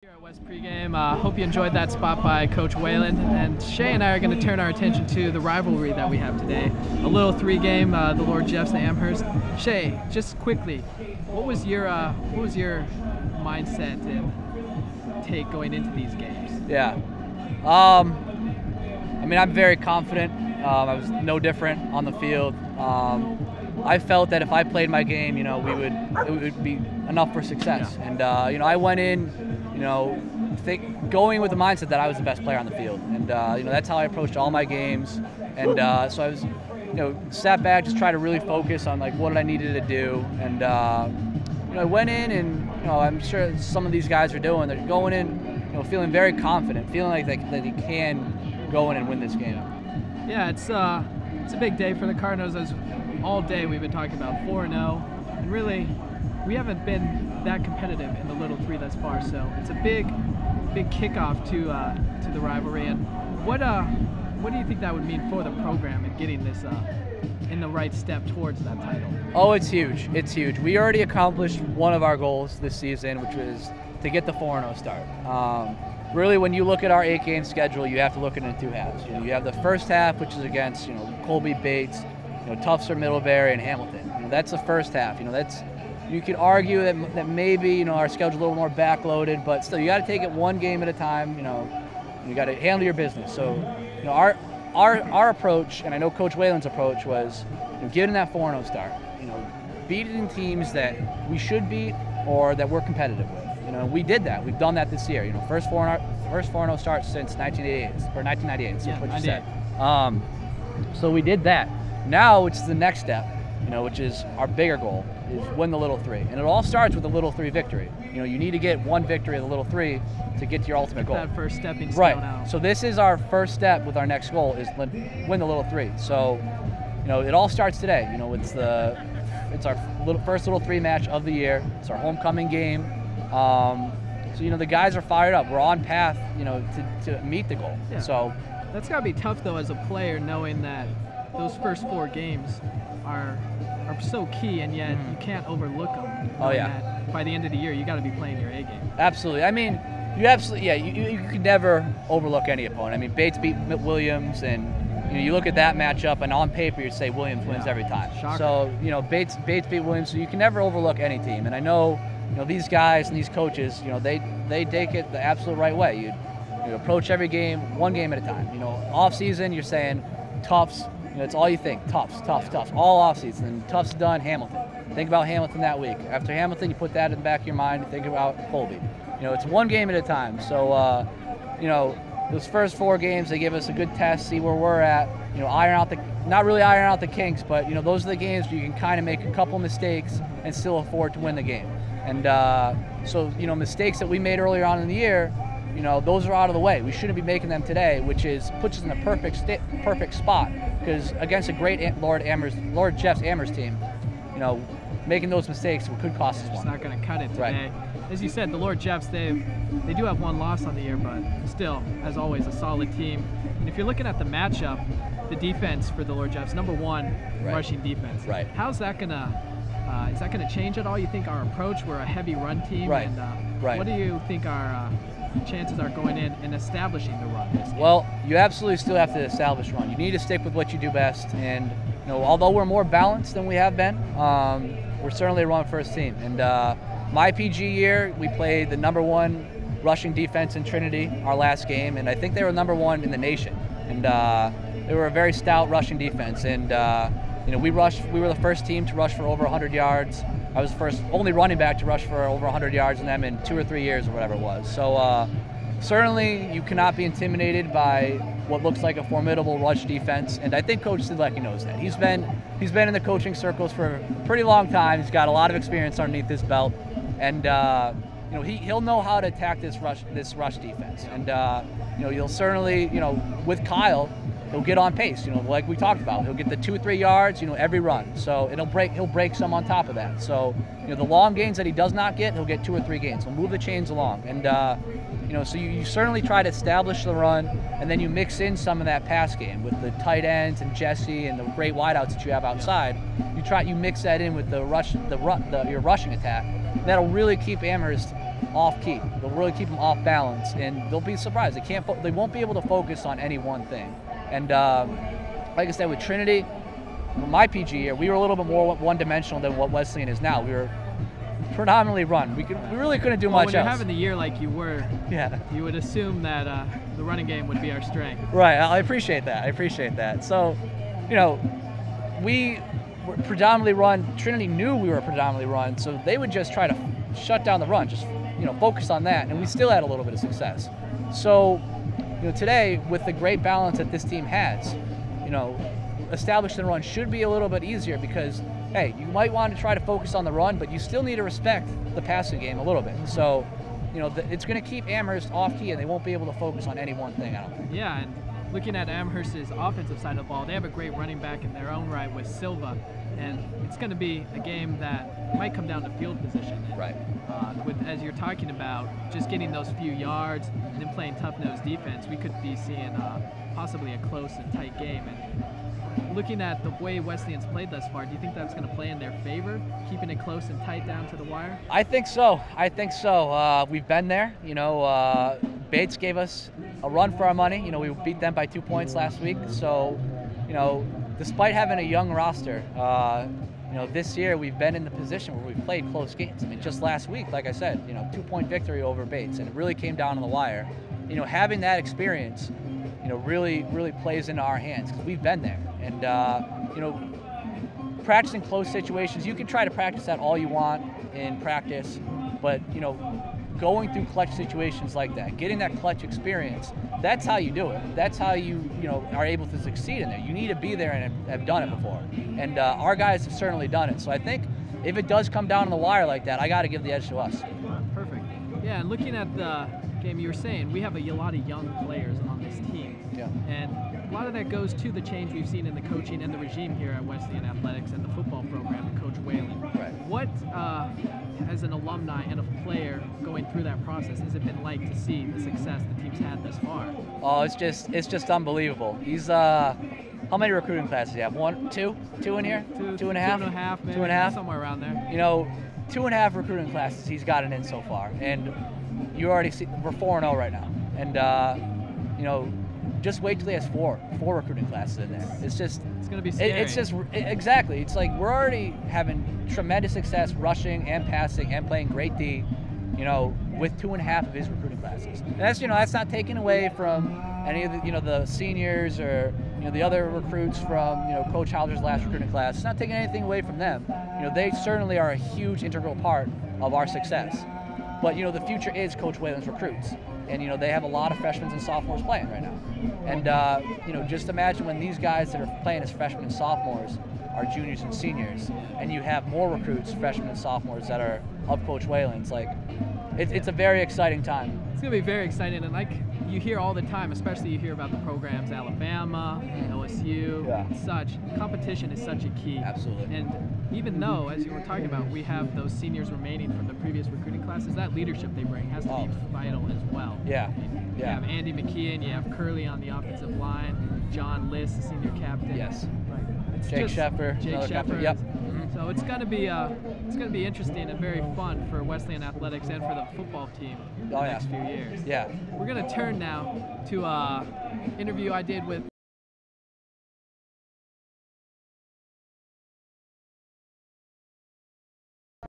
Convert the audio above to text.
Here at WesPregame, hope you enjoyed that spot by Coach Wesleyan, and Shea and I are going to turn our attention to the rivalry that we have today. A little three-game, the Lord Jeffs, the Amherst. Shea, just quickly, what was your mindset and take going into these games? Yeah, I mean, I'm very confident. I was no different on the field. I felt that if I played my game, it would be enough for success. Yeah. And I went in, going with the mindset that I was the best player on the field, and that's how I approached all my games. And so I was, sat back, just try to really focus on like what I needed to do. And I went in, and I'm sure some of these guys are doing. They're going in, feeling very confident, feeling like that they can go in and win this game. Yeah, it's a big day for the Cardinals. As all day we've been talking about 4-0, and really we haven't been that competitive in the Little Three thus far. So it's a big kickoff to the rivalry. And what do you think that would mean for the program and getting this in the right step towards that title? Oh, it's huge. It's huge. We already accomplished one of our goals this season, which was to get the 4-0 start. Really, when you look at our 8-game schedule, you have to look at it in two halves. You have the first half, which is against Colby, Bates, Tufts or Middlebury, and Hamilton. That's the first half. You could argue that maybe our schedule's a little more backloaded, but still, you got to take it one game at a time. You got to handle your business. So, our approach, and I know Coach Wesleyan's approach was getting that 4-0 start. Beating teams that we should beat or that we're competitive with. We did that. We've done that this year. First 4-0 start since 1988 or 1998. So what you said. So we did that. Now, which is the next step, which is our bigger goal, is win the Little Three. And it all starts with the Little Three victory. You need to get one victory of the Little Three to get to your ultimate goal. That first stepping stone right. out. So this is our first step with our next goal, is win the Little Three. So, it all starts today. It's our first Little Three match of the year. It's our homecoming game. So the guys are fired up. We're on path, to meet the goal. Yeah. So that's gotta be tough though as a player, knowing that those first 4 games are so key, and yet you can't overlook them. Oh yeah. That by the end of the year, you got to be playing your A game. Absolutely. I mean, you could never overlook any opponent. I mean, Bates beat Williams, and you look at that matchup, and on paper you'd say Williams wins every time. Shocker. So Bates beat Williams, so you can never overlook any team. And I know these guys and these coaches, they take it the absolute right way. You approach every game one game at a time. Off season you're saying Tufts. It's all you think. Tufts, all offseason. And Tufts done, Hamilton. Think about Hamilton that week. After Hamilton, you put that in the back of your mind. Think about Colby. It's one game at a time. So, those first 4 games, they give us a good test, see where we're at. Not really iron out the kinks, but those are the games where you can kind of make a couple mistakes and still afford to win the game. And so mistakes that we made earlier on in the year, those are out of the way. We shouldn't be making them today, which puts us in a perfect spot. Because against a great Lord Jeffs Amherst team, making those mistakes could cost us one. It's not going to cut it today. Right. As you said, the Lord Jeffs, they do have one loss on the year, but still, as always, a solid team. And if you're looking at the matchup, the defense for the Lord Jeffs, number 1 rushing defense. Right. How's that gonna? Is that going to change at all? You think our approach? We're a heavy run team. Right. And, right. What do you think our chances are going in and establishing the run? Well, you absolutely still have to establish run. You need to stick with what you do best. And although we're more balanced than we have been, we're certainly a run-first team. And my PG year, we played the number 1 rushing defense in Trinity our last game, and I think they were number 1 in the nation. And they were a very stout rushing defense. And we were the first team to rush for over 100 yards. I was the only running back to rush for over 100 yards in them in 2 or 3 years or whatever it was. So certainly you cannot be intimidated by what looks like a formidable rush defense, and I think Coach Sidlecki knows that. He's been in the coaching circles for a pretty long time. He's got a lot of experience underneath his belt, and he'll know how to attack this rush defense. And you'll certainly with Kyle, he'll get on pace, like we talked about. He'll get the 2 or 3 yards, every run. So he'll break some on top of that. So, the long gains that he does not get, he'll get 2 or 3 gains. He'll move the chains along. And, so you certainly try to establish the run, and then you mix in some of that pass game with the tight ends and Jesse and the great wideouts that you have outside. You mix that in with your rushing attack. That'll really keep Amherst off key. They'll really keep them off balance, and they'll be surprised. They won't be able to focus on any one thing. And like I said, with Trinity, my PG year, we were a little bit more one-dimensional than what Wesleyan is now. We were predominantly run. We really couldn't do much when you're else. having the year like you were, yeah, you would assume that the running game would be our strength. Right. I appreciate that. I appreciate that. So, we were predominantly run. Trinity knew we were predominantly run, so they would just try to shut down the run, just focus on that, and we still had a little bit of success. So, today with the great balance that this team has, establishing the run should be a little bit easier because, hey, you might want to try to focus on the run, but you still need to respect the passing game a little bit. So, it's going to keep Amherst off key, and they won't be able to focus on any one thing, I don't think. Yeah, and looking at Amherst's offensive side of the ball, they have a great running back in their own right with Silva, and it's going to be a game that might come down to field position. Right. As you're talking about, just getting those few yards and then playing tough-nosed defense, we could be seeing possibly a close and tight game. And looking at the way Wesleyan's played thus far, do you think that's going to play in their favor, keeping it close and tight down to the wire? I think so. We've been there. Bates gave us a run for our money. We beat them by 2 points last week. So, despite having a young roster, this year we've been in the position where we've played close games. I mean, just last week, like I said, 2-point victory over Bates, and it really came down to the wire. Having that experience, really plays into our hands because we've been there. And, practicing close situations, you can try to practice that all you want in practice, but, going through clutch situations like that, getting that clutch experience, that's how you do it. That's how you are able to succeed in there. You need to be there and have done it before. And our guys have certainly done it. So I think if it does come down to the wire like that, I got to give the edge to us. Perfect. Yeah, and looking at the game, you were saying we have a lot of young players on this team. Yeah. And a lot of that goes to the change we've seen in the coaching and the regime here at Wesleyan Athletics and the football program and Coach Whalen. Right. What, as an alumni and a player going through that process, has it been like to see the success the team's had thus far? Oh, it's just unbelievable. He's how many recruiting classes do you have? 1, 2 in here? Two and a half, maybe, 2.5, somewhere around there. 2.5 recruiting classes he's gotten in so far, and you already see we're 4-0 right now, and just wait till he has four recruiting classes in there. It's gonna be scary. Exactly. It's like we're already having tremendous success rushing and passing and playing great D, with 2.5 of his recruiting classes. And that's not taken away from any of the the seniors or the other recruits from Coach Halder's last recruiting class. It's not taking anything away from them. They certainly are a huge integral part of our success. But the future is Coach Whalen's recruits, and they have a lot of freshmen and sophomores playing right now. And just imagine when these guys that are playing as freshmen and sophomores are juniors and seniors, and you have more recruits, freshmen and sophomores that are of Coach Whalen's. It's a very exciting time. It's going to be very exciting, and like you hear all the time, especially you hear about the programs, Alabama, LSU, and such. Competition is such a key. Absolutely. And even though, as you were talking about, we have those seniors remaining from the previous recruiting classes, that leadership they bring has to be vital as well. Yeah. You have Andy McKeon, you have Curley on the offensive line, John Liss, the senior captain. Yes. Jake Sheffer. Yep. So it's going to be interesting and very fun for Wesleyan Athletics and for the football team in the next few years. Yeah. We're going to turn now to an interview I did with